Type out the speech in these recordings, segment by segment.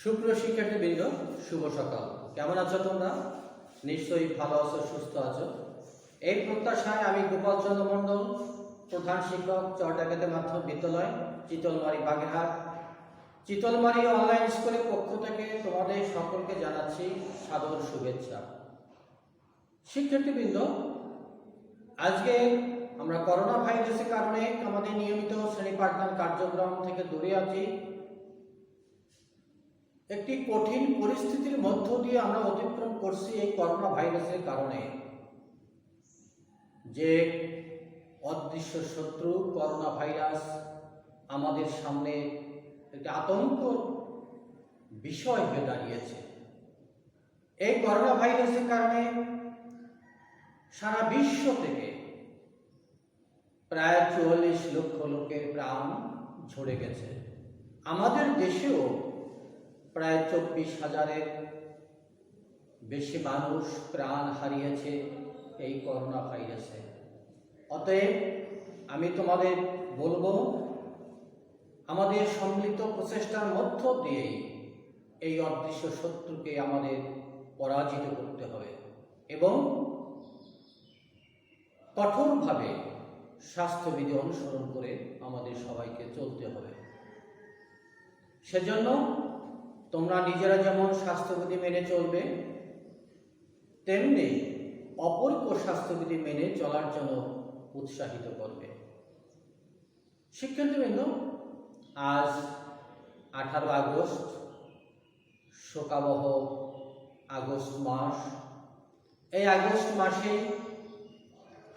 সুপ্রিয় শিক্ষার্থীবৃন্দ, শুভ সকাল। কেমন আছো তোমরা? নিশ্চয়ই ভালো আছো, সুস্থ আছো। এই প্রত্যাশায় আমি গোপাল চন্দ্র মণ্ডল, প্রধান শিক্ষক, চরডাঙ্গা মাধ্যমিক বিদ্যালয়, চিতলমারী, বাগেরহাট। চিতলমারী অনলাইন স্কুলের পক্ষ থেকে তোমাদের সকলকে জানাচ্ছি সাদর শুভেচ্ছা। শিক্ষার্থীবৃন্দ, আজকে আমরা করোনা ভাইরাসের কারণে আমাদের নিয়মিত শ্রেণী পাঠদান কার্যক্রম থেকে দূরে আছি। একটি কঠিন পরিস্থিতির মধ্য দিয়ে আমরা অতিক্রম করছি এই করোনা ভাইরাসের কারণে। যে অদৃশ্য শত্রু করোনা ভাইরাস আমাদের সামনে একটি আতঙ্ক বিষয় হয়ে দাঁড়িয়েছে। এই করোনা ভাইরাসের কারণে সারা বিশ্ব থেকে প্রায় ৪৪ লক্ষ লোকের প্রাণ ঝরে গেছে। আমাদের দেশেও প্রায় ২৪,০০০-এর বেশি মানুষ প্রাণ হারিয়েছে এই করোনা ভাইরাসে। অতএব আমি তোমাদের বলবো, আমাদের সম্মিলিত প্রচেষ্টার মধ্য দিয়েই এই অদৃশ্য শত্রুকে আমাদের পরাজিত করতে হবে এবং কঠোরভাবে স্বাস্থ্যবিধি অনুসরণ করে আমাদের সবাইকে চলতে হবে। সেজন্য তোমরা নিজেরা যেমন স্বাস্থ্যবিধি মেনে চলবে, তেমনি অপরকে স্বাস্থ্যবিধি মেনে চলার জন্য উৎসাহিত করবে। শিক্ষার্থীবৃন্দ, আজ 18 আগস্ট, শোকাবহ আগস্ট মাস। এই আগস্ট মাসে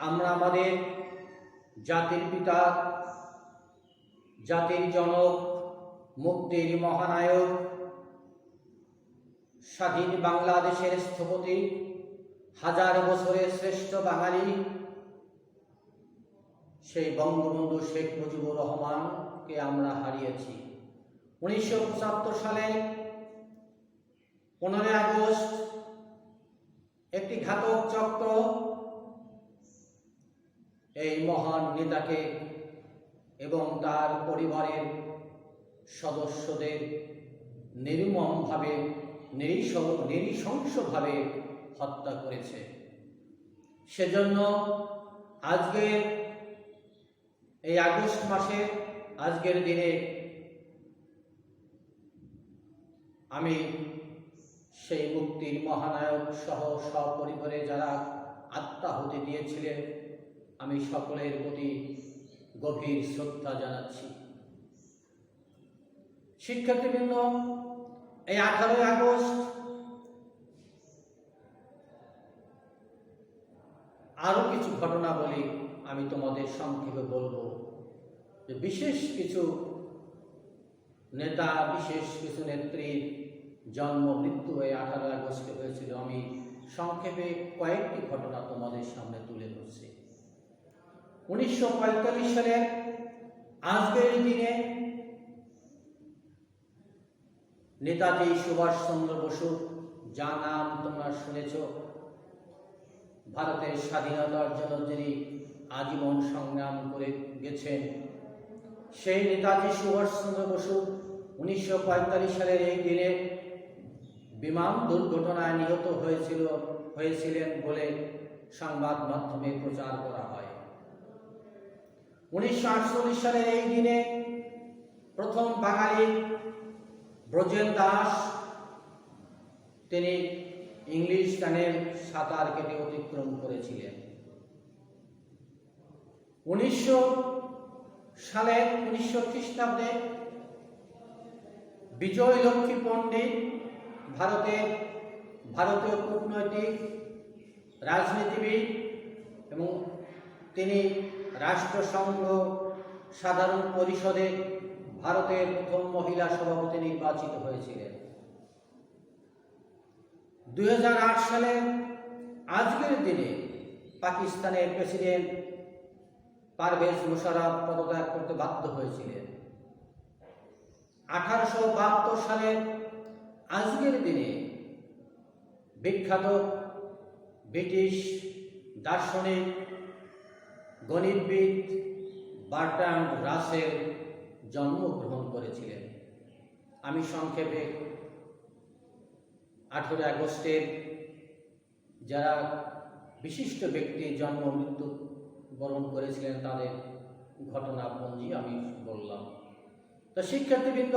আমরা আমাদের জাতির পিতা, জাতির জনক, মুক্তির মহানায়ক, স্বাধীন বাংলাদেশের স্থপতি, হাজার বছরের শ্রেষ্ঠ বাঙালি সেই বঙ্গবন্ধু শেখ মুজিবুর রহমানকে আমরা হারিয়েছি। 1975 সালে 15 আগস্ট একটি ঘাতক চক্র এই মহান নেতাকে এবং তার পরিবারের সদস্যদের নির্মমভাবে, নৃশংসভাবে হত্যা করেছে। সেজন্য আজকের এই আগস্ট মাসে, আজকের দিনে আমি সেই মুক্তির মহানায়ক সহ সপরিবারে যারা আত্মাহুতি দিয়েছিলেন, আমি সকলের প্রতি গভীর শ্রদ্ধা জানাচ্ছি। শিক্ষার্থীবৃন্দ, এই 18 আগস্ট আরো কিছু ঘটনা বলি, আমি তোমাদের সংক্ষেপে বলবো যে বিশেষ কিছু নেতা, বিশেষ কিছু নেত্রীর জন্ম মৃত্যু এই 18 আগস্টে হয়েছিল। আমি সংক্ষেপে কয়েকটি ঘটনা তোমাদের সামনে তুলে ধরছি। 1945 সালে আজকের দিনে নেতাজি সুভাষচন্দ্র বসু, যার নাম তোমরা শুনেছ, ভারতের স্বাধীনতার জন্য যিনি আজীবন সংগ্রাম করে গেছেন, সেই নেতাজি সুভাষচন্দ্র বসু 1945 সালের এই দিনে বিমান দুর্ঘটনায় নিহত হয়েছিলেন বলে সংবাদ মাধ্যমে প্রচার করা হয়। 1948 সালের এই দিনে প্রথম বাঙালি ব্রজেন দাস, তিনি ইংলিশ চ্যানেল সাঁতার কেটে অতিক্রম করেছিলেন। 1900 খ্রিস্টাব্দে বিজয় লক্ষ্মী পণ্ডিত, ভারতীয় কূটনৈতিক, রাজনীতিবিদ এবং তিনি রাষ্ট্রসংঘ সাধারণ পরিষদে ভারতের প্রথম মহিলা সভাপতি নির্বাচিত হয়েছিলেন। 2008 সালে আজকের দিনে পাকিস্তানের প্রেসিডেন্ট পারভেজ মুশারফ পদত্যাগ করতে বাধ্য হয়েছিলেন। 1872 সালে আজকের দিনে বিখ্যাত ব্রিটিশ দার্শনিক, গণিতবিদ বার্ট্রান্ড রাসেল জন্মগ্রহণ করেছিলেন। আমি সংক্ষেপে 18 আগস্টের যারা বিশিষ্ট ব্যক্তি জন্ম মৃত্যু বরণ করেছিলেন তাদের ঘটনাপঞ্জি আমি বললাম। তো শিক্ষার্থীবৃন্দ,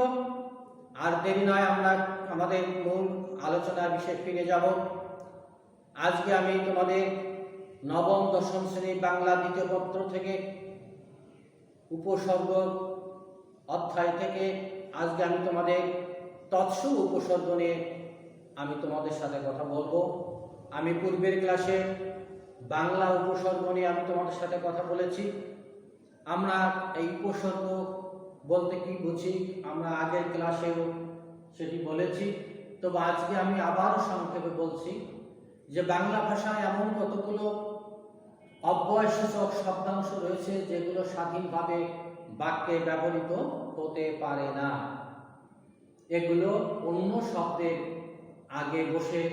আর দেরি নয়, আমরা আমাদের মূল আলোচনার বিষয়ে ফিরে যাব। আজকে আমি তোমাদের নবম দশম শ্রেণী বাংলা দ্বিতীয় পত্র থেকে উপসর্গ অধ্যায় থেকে আজকে আমি তোমাদের তৎসম উপসর্গ নিয়ে আমি তোমাদের সাথে কথা বলবো। আমি পূর্বের ক্লাসে বাংলা উপসর্গ নিয়ে আমি তোমাদের সাথে কথা বলেছি। আমরা এই উপসর্গ বলতে কি বুঝি আমরা আগের ক্লাসেও সেটি বলেছি। তবে আজকে আমি আবারও সংক্ষেপে বলছি যে বাংলা ভাষায় এমন কতগুলো অব্যয়সূচক শব্দাংশ রয়েছে যেগুলো স্বাধীনভাবে বাক্যে ব্যবহৃত হতে পারে না। এগুলো অন্য শব্দের আগে বসে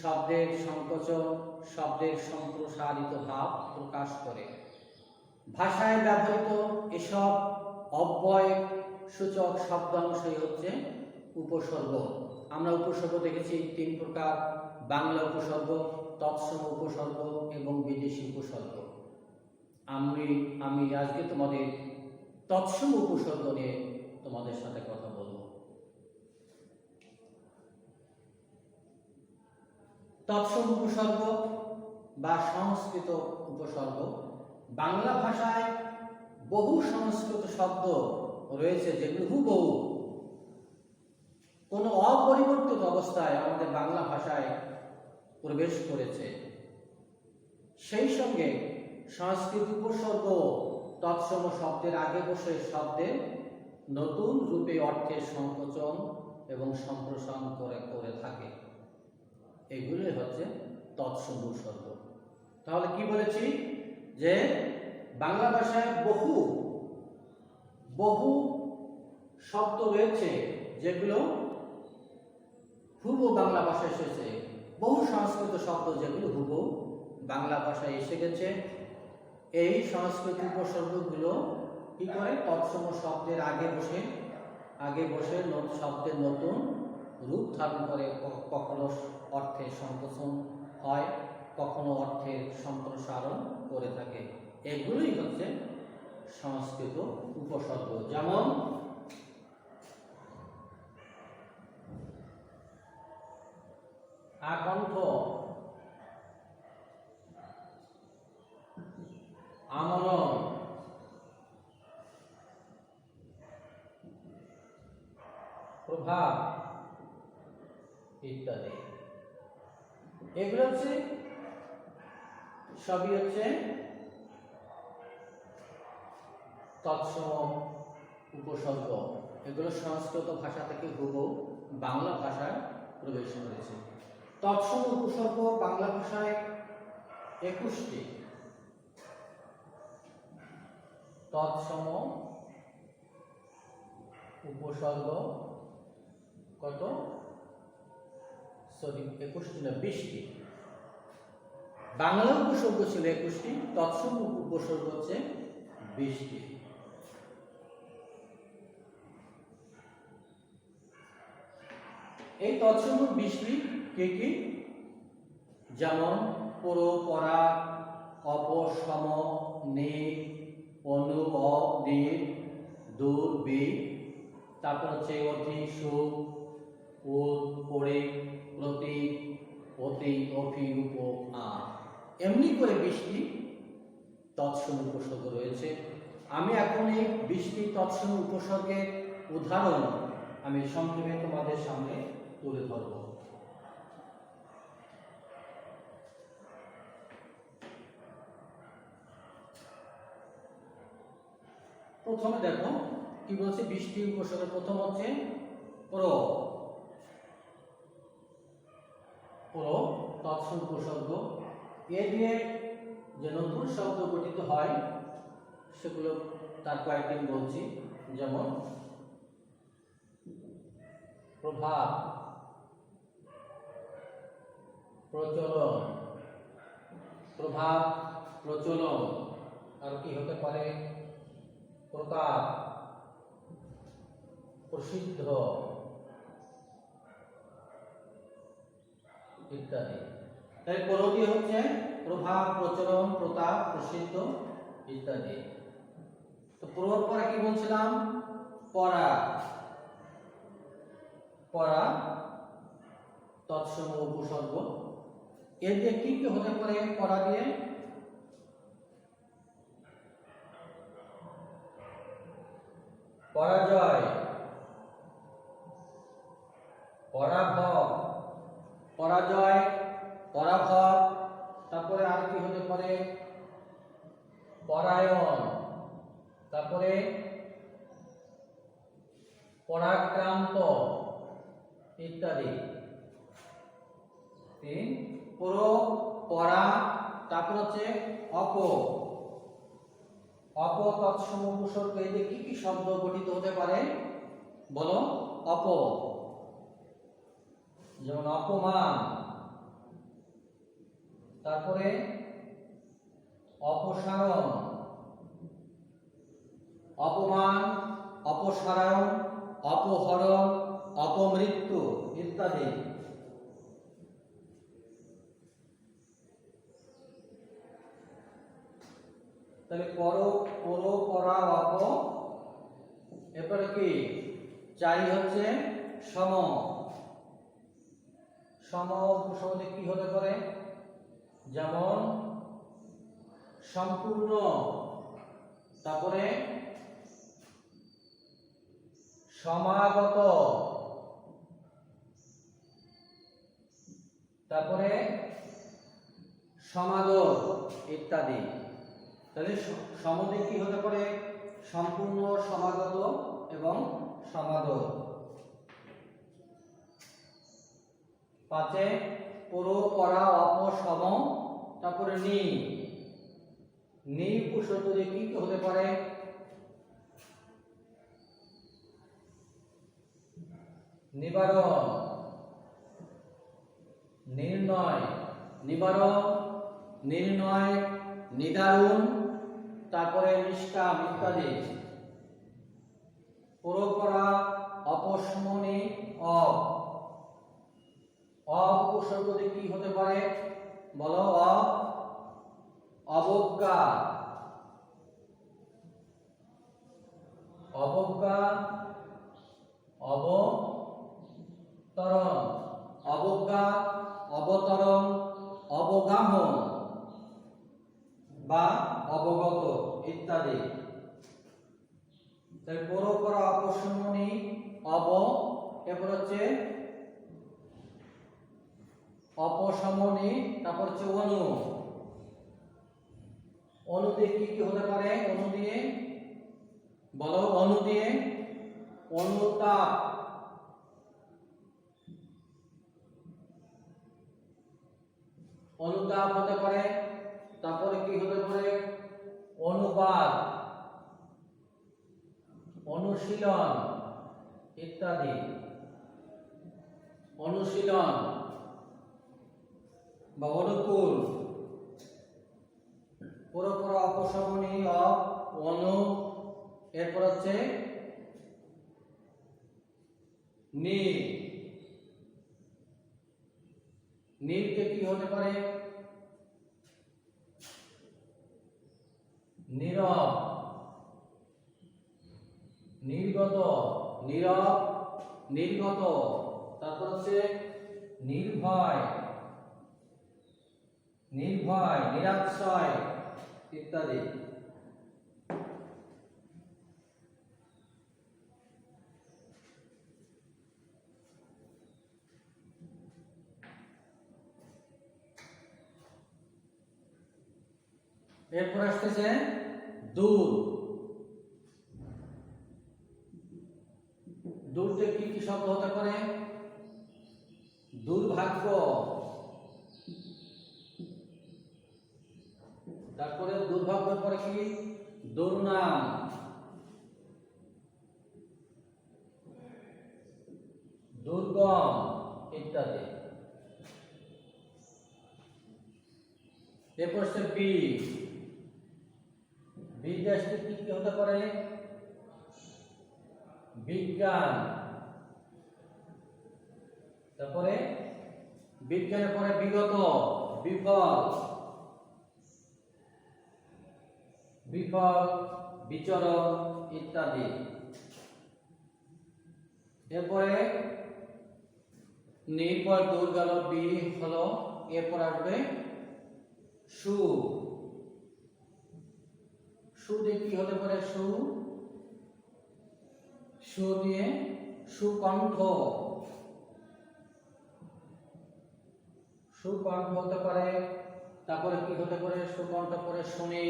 শব্দের সংকোচন, শব্দের সম্প্রসারিত ভাব প্রকাশ করে। ভাষায় ব্যবহৃত এসব অব্যয় সূচক শব্দাংশই হচ্ছে উপসর্গ। আমরা উপসর্গ দেখেছি 3 প্রকার: বাংলা উপসর্গ, তৎসম উপসর্গ এবং বিদেশি উপসর্গ। আমি আজকে তোমাদের তৎসম উপসর্গ নিয়ে তোমাদের সাথে কথা বলবো। তৎসম উপসর্গ বা সংস্কৃত উপসর্গ, বাংলা ভাষায় বহু সংস্কৃত শব্দ রয়েছে যেগুলো হুবহু কোনো অপরিবর্তিত অবস্থায় আমাদের বাংলা ভাষায় প্রবেশ করেছে। সেই সঙ্গে সংস্কৃত উপসর্গ তৎসম শব্দের আগে বসে শব্দের নতুন রূপে অর্থের সংকোচন এবং সম্প্রসারণ করে থাকে। এগুলি হচ্ছে তৎসম উপসর্গ। তাহলে কি বলেছি যে বাংলা ভাষায় বহু শব্দ রয়েছে যেগুলো হুবহু বাংলা ভাষায় এসেছে, বহু সংস্কৃত শব্দ যেগুলো হুবহু বাংলা ভাষায় এসে গেছে। এই সংস্কৃত উপসর্গগুলো কি করে তৎসম শব্দের আগে বসে শব্দের নতুন রূপ ধারণ করে, কখনো অর্থের সংকোচন হয়, কখনো অর্থের সম্প্রসারণ করে থাকে। এগুলোই হচ্ছে সংস্কৃত উপসর্গ। যেমন আকণ্ঠ, আমরণ, প্রভাব ইত্যাদি। এগুলো হচ্ছে সবই হচ্ছে তৎসম উপসর্গ। এগুলো সংস্কৃত ভাষা থেকে হুবহু বাংলা ভাষায় প্রবেশ করেছে। তৎসম উপসর্গ বাংলা ভাষায় 21টি। তৎসম উপসর্গ কত? 21টি না 20টি। বাংলা উপসর্গ ছিল 21টি, তৎসম উপসর্গ হচ্ছে 20টি। এই তৎসম 20টি কি কি? যেমন পর, পরা, অপর, সম, নে, অনু, অ, দি, দূর, বি, তারপর হচ্ছে অতি, সুখ, উদ, পরে, প্রতি, অতি, অফি, উপ, আ। এমনি করে 20টি তৎসম উপসর্গ রয়েছে। আমি এখন এই 20টি তৎসম উপসর্গের উদাহরণ আমি সংক্ষেপে তোমাদের সামনে তুলে ধরব। প্রথমে দেখো কি বলছে 20টি উপসর্গ। প্রথম হচ্ছে প্র, তৎসম উপসর্গ। এ দিয়ে যে নতুন শব্দ গঠিত হয় সেগুলো তার কয়েকটি বলছি। যেমন প্রভাব, প্রচলন, প্রভাব, প্রচলন। আর কি হতে পারে? প্রকার, প্রসিদ্ধ, ইত্যাদি। তাই প্ররোধী হচ্ছে প্রভাব, প্রচলন, প্রতাপ, প্রসিদ্ধ ইত্যাদি। তো পূর্ব পরে কি বলছিলাম? পরা, পরা তৎসম উপসর্গ। এর দিয়ে কি কি হতে পারে? পরা দিয়ে পরাজয়, পরাভব, পরাজয়, পরাভব। তারপরে আর কি হতে পারে? পরায়ণ, তারপরে পরাক্রান্ত ইত্যাদি। তিন পুর, পরা, তারপর হচ্ছে অপ, অপ তৎসম উপসর্গ। এই যে কি কি শব্দ গঠিত হতে পারে বলো? অপ, যেমন অপমান, তারপরে অপসারণ, অপমান, অপসারণ, অপহরণ, অপমৃত্যু ইত্যাদি। তাহলে পর, পর, পরা, অপ। এরপরে কি? চাই হচ্ছে সম, সম উপসর্গে কি হতে পারে? যেমন সম্পূর্ণ, তারপরে সমাগত, তারপরে সমাদর ইত্যাদি। তাহলে সমদে কি হতে পারে? সম্পূর্ণ, সমাগত এবং সমাদর। পাঁচে পুর, পরা, অপ, সম, তারপরে নি, নি উপসর্গ দিয়ে কি কি হতে পারে? নিবারণ, নির্ণয়, নিবারণ, নির্ণয়, নিদারুণ, তারপরে নিষ্কাম ইত্যাদি। পুরোপরা, অপশমনী, অপ, উপসর্গ দিয়ে কি হতে পারে বলো? অবজ্ঞা, অবজ্ঞা, অবতরণ, অবজ্ঞা, অবতরণ, অবগাহন বা অবগত ইত্যাদি। তাহলে পুরোপরা, অপশমনী, অব, এরপর হচ্ছে অপশমনী, তারপর হচ্ছে অনু। অনু দিয়ে কি কি হতে পারে? অনু দিয়ে বলো? অনু দিয়ে অনুতাপ, অনুতাপ হতে পারে। তারপরে কি হতে পারে? অনুবাদ, অনুশীলন ইত্যাদি। অনুশীলন বা অনুকূল। পুরোপুরো অপশমনী, অপ, অনু, এরপর হচ্ছে নি, নিরকে কি হতে পারে? নীরব, নির্গত, নীরব, নির্গত, তারপর হচ্ছে নির্ভয়, নির্ভয়, নিরাশ্রয় ইত্যাদি। এরপর আসতেছে দূর। দূরতে কি কি শব্দ হতে পারে? দুর্ভাগ্য, তারপরে দুর্ভাগ্যের পরে কি? দুর্নাম, দুর্গম ইত্যাদি। এরপর হচ্ছে বি, বিদেশে কি কি হতে পারে? বিজ্ঞান, তারপরে বিজ্ঞানের পরে বিগত, বিফল, বিফল, বিচরণ ইত্যাদি। এরপরে নির্পর দূর গেল, বি হলো, এরপর আসবে সু। সু দিয়ে কি হতে পারে? সু, সু দিয়ে সুকণ্ঠ, সুকণ্ঠ হতে পারে। তারপরে কি হতে পারে? সুকণ্ঠ পরে শুনি,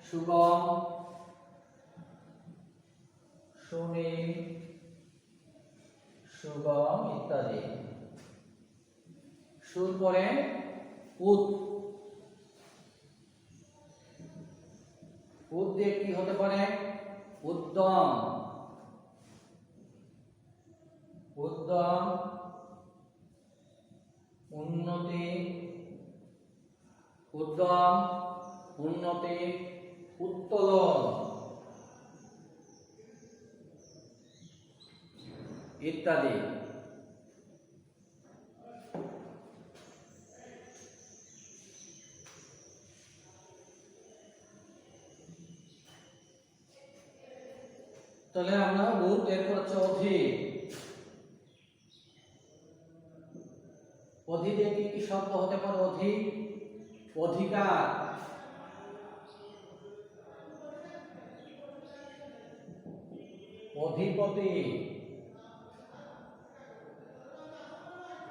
সুগম, শুনি, সুগম ইত্যাদি। সুর পরে উদ, উদ দিয়ে কি হতে পারে? উদ্যম, উদ্যম, উন্নতি, উদ্যম, উন্নতি, উত্তোলন ইত্যাদি। তাহলে আমরা উদ, এরপর হচ্ছে অধিক। অধি দিয়ে কি কি শব্দ হতে পারে? অধিক, অধিকার, অধিপতি,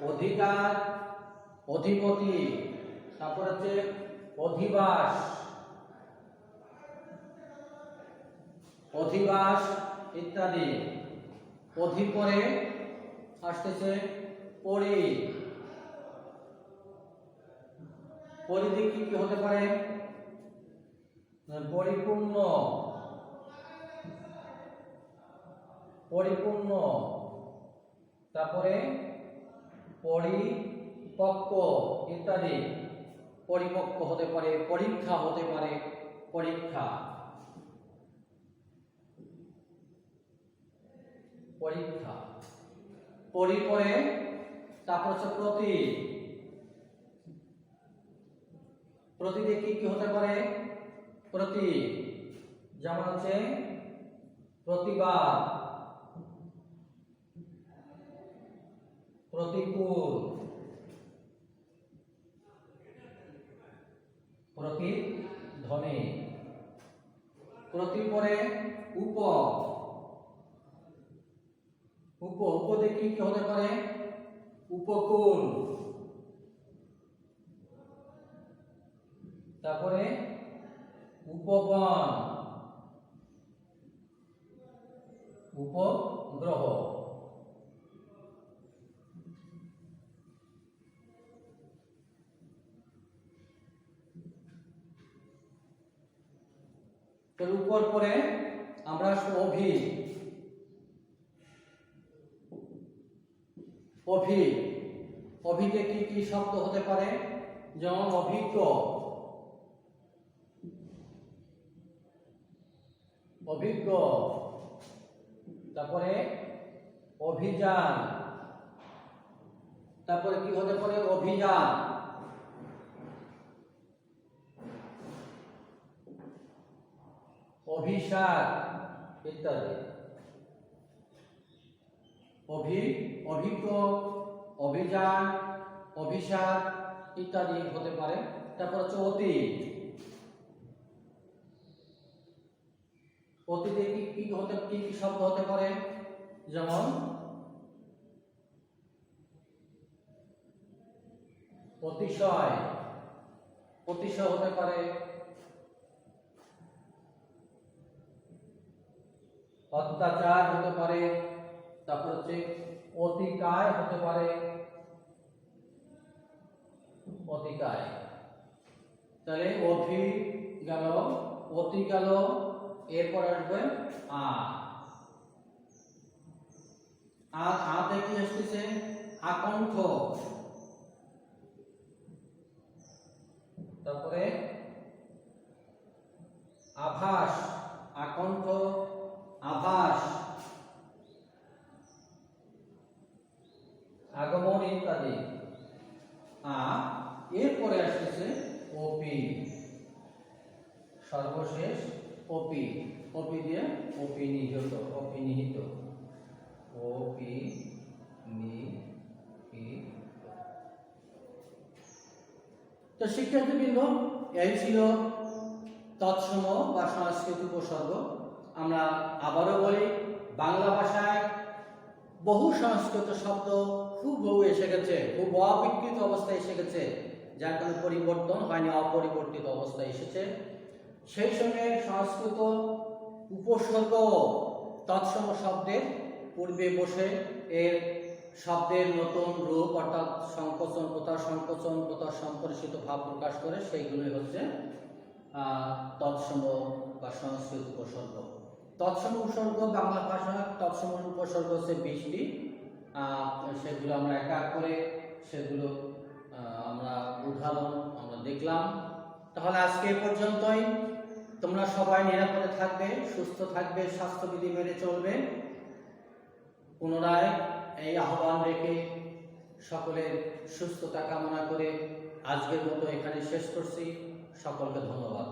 অধিকার, অধিপতি। তারপর হচ্ছে অধিবাস, অধিবাস ইত্যাদি। অধি পরে আসতেছে পরি, পরিধি কি কি হতে পারে? পরিপূর্ণ, পরিপূর্ণ, তারপরে পরিপক্ক ইত্যাদি। পরিপক্ক হতে পারে, পরীক্ষা হতে পারে, পরীক্ষা, পরীক্ষা। পরে তারপর হচ্ছে প্রতি, প্রতি দিয়ে কি কি হতে পারে? প্রতি, যেমন হচ্ছে প্রতিবাদ, প্রতিকূল, প্রতিধ্বনি। প্রতি পরে উপ, উপ, উপ দিয়ে কি কি হতে পারে? উপকূল, তারপরে উপবন, উপগ্রহ। এর উপর পরে আমরা অভি, অভি, অভিতে কি কি শব্দ হতে পারে? যেমন অভিজ্ঞ, অভিজ্ঞ, তারপরে অভিযান, তারপরে কি হতে পারে? অভিযান, অভিশাপ ইত্যাদি। অভিজ্ঞ, অভিযান, অভিশাপ ইত্যাদি হতে পারে। তারপর হচ্ছে অতি, অতীতে কি কি হতে, কি কি শব্দ হতে পারে? যেমন অতিশয়, অতিশয় হতে পারে, অত্যাচার হতে পারে, তারপর হচ্ছে অতিকায় হতে পারে, অতিকায়। তাহলে অভি গেল, অতি গেল, এরপর আসবে আ। আতে কি আসতেছে? আকণ্ঠ, তারপরে আভাস, আকণ্ঠ, আভাস, আগমন ইত্যাদি। আর এরপরে আসতেছে ওপি, সর্বশেষ ওপি, ওপি দিয়ে ওপি নিহিত, ওপি নিহিত, ওপি নিহিত। তো শিক্ষার্থীবৃন্দ, এই ছিল তৎসম বা সংস্কৃত উপসর্গ। আমরা আবারও বলি, বাংলা ভাষায় বহু সংস্কৃত শব্দ হুবহু এসে গেছে, খুব অবিকৃত অবস্থায় এসে গেছে, যার কোনো পরিবর্তন হয়নি, অপরিবর্তিত অবস্থায় এসেছে। সেই সঙ্গে সংস্কৃত উপসর্গ তৎসম শব্দের পূর্বে বসে এর শব্দের নতুন রূপ অর্থাৎ সংকোচন, প্রত্যাহার সংকোচন, প্রত্যাহার সম্পর্কিত ভাব প্রকাশ করে, সেইগুলোই হচ্ছে তৎসম বা সংস্কৃত উপসর্গ। তৎসম উপসর্গ বাংলা ভাষায় তৎসম উপসর্গ হচ্ছে 20টি। সেগুলো আমরা এক এক করে সেগুলো আমরা উদাহরণ আমরা দেখলাম। তাহলে আজকে এ পর্যন্তই। তোমরা সবাই নিরাপদে থাকবে, সুস্থ থাকবে, স্বাস্থ্যবিধি মেনে চলবে। পুনরায় এই আহ্বান রেখে সকলের সুস্থতা কামনা করে আজকের মতো এখানে শেষ করছি। সকলকে ধন্যবাদ।